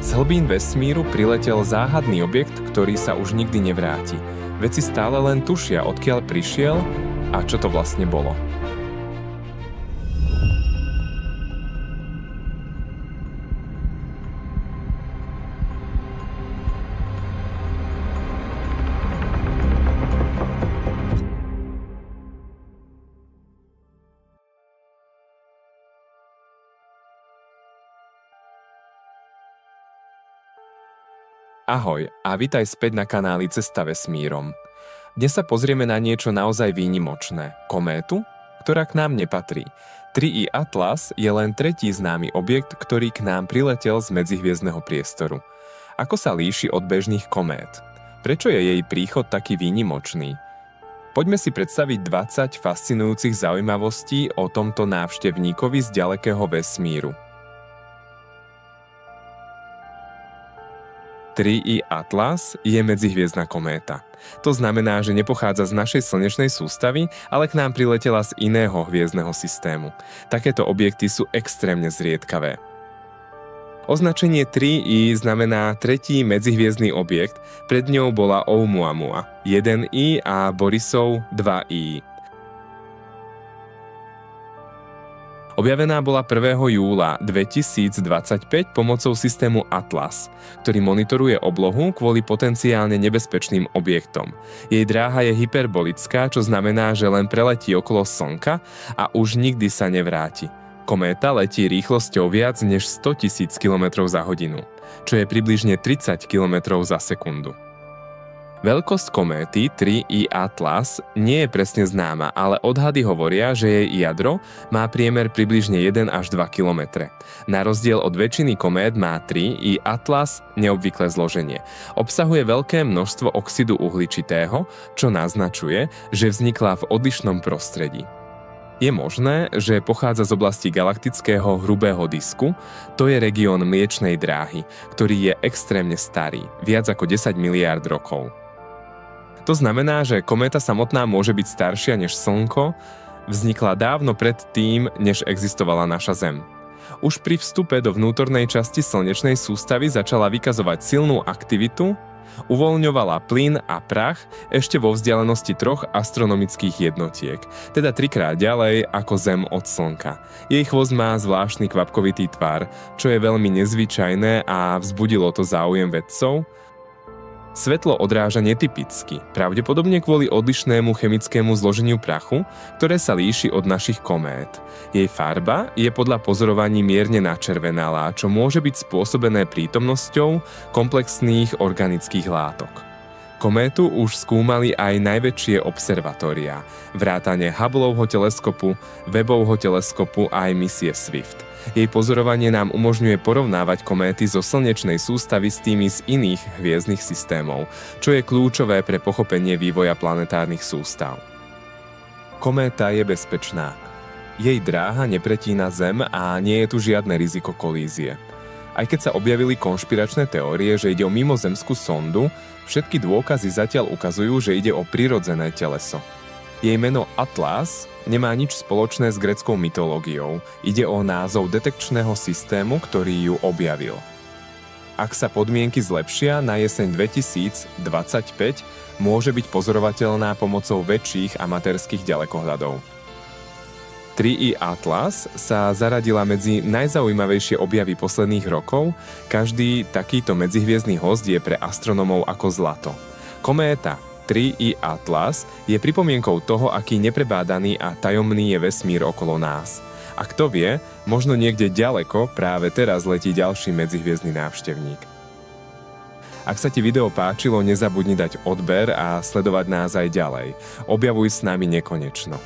Z hlbín vesmíru priletel záhadný objekt, ktorý sa už nikdy nevráti. Vedci stále len tušia, odkiaľ prišiel a čo to vlastne bolo. Ahoj a vitaj späť na kanáli Cesta vesmírom. Dnes sa pozrieme na niečo naozaj výnimočné. Kométu, ktorá k nám nepatrí. 3I Atlas je len tretí známy objekt, ktorý k nám priletel z medzihviezdneho priestoru. Ako sa líši od bežných komét? Prečo je jej príchod taký výnimočný? Poďme si predstaviť 20 fascinujúcich zaujímavostí o tomto návštevníkovi z ďalekého vesmíru. 3I Atlas je medzihviezdna kométa. To znamená, že nepochádza z našej slnečnej sústavy, ale k nám priletela z iného hviezdneho systému. Takéto objekty sú extrémne zriedkavé. Označenie 3I znamená tretí medzihviezdny objekt, pred ňou bola Oumuamua 1I a Borisov 2I. Objavená bola 1. júla 2025 pomocou systému Atlas, ktorý monitoruje oblohu kvôli potenciálne nebezpečným objektom. Jej dráha je hyperbolická, čo znamená, že len preletí okolo Slnka a už nikdy sa nevráti. Kométa letí rýchlosťou viac než 100 000 km za hodinu, čo je približne 30 km za sekundu. Veľkosť kométy 3I Atlas nie je presne známa, ale odhady hovoria, že jej jadro má priemer približne 1 až 2 km. Na rozdiel od väčšiny komét má 3I Atlas neobvyklé zloženie. Obsahuje veľké množstvo oxidu uhličitého, čo naznačuje, že vznikla v odlišnom prostredí. Je možné, že pochádza z oblasti galaktického hrubého disku, to je región Mliečnej dráhy, ktorý je extrémne starý, viac ako 10 miliárd rokov. To znamená, že kométa samotná môže byť staršia než Slnko, vznikla dávno pred tým, než existovala naša Zem. Už pri vstupe do vnútornej časti slnečnej sústavy začala vykazovať silnú aktivitu, uvoľňovala plyn a prach ešte vo vzdialenosti 3 astronomických jednotiek, teda 3-krát ďalej ako Zem od Slnka. Jej chvost má zvláštny kvapkovitý tvar, čo je veľmi nezvyčajné a vzbudilo to záujem vedcov. Svetlo odráža netypicky, pravdepodobne kvôli odlišnému chemickému zloženiu prachu, ktoré sa líši od našich komét. Jej farba je podľa pozorovaní mierne načervenalá, čo môže byť spôsobené prítomnosťou komplexných organických látok. Kométu už skúmali aj najväčšie observatóriá, vrátane Hubbleovho teleskopu, Webbovho teleskopu a aj misie Swift. Jej pozorovanie nám umožňuje porovnávať kométy zo slnečnej sústavy s tými z iných hviezdnych systémov, čo je kľúčové pre pochopenie vývoja planetárnych sústav. Kométa je bezpečná. Jej dráha nepretína Zem a nie je tu žiadne riziko kolízie. Aj keď sa objavili konšpiračné teórie, že ide o mimozemskú sondu, všetky dôkazy zatiaľ ukazujú, že ide o prirodzené teleso. Jej meno Atlas nemá nič spoločné s gréckou mytológiou. Ide o názov detekčného systému, ktorý ju objavil. Ak sa podmienky zlepšia, na jeseň 2025 môže byť pozorovateľná pomocou väčších amatérskych ďalekohľadov. 3I Atlas sa zaradila medzi najzaujímavejšie objavy posledných rokov. Každý takýto medzihviezdny hosť je pre astronomov ako zlato. Kométa 3I Atlas je pripomienkou toho, aký neprebádaný a tajomný je vesmír okolo nás. A kto vie, možno niekde ďaleko práve teraz letí ďalší medzihviezdny návštevník. Ak sa ti video páčilo, nezabudni dať odber a sledovať nás aj ďalej. Objavuj s nami nekonečno.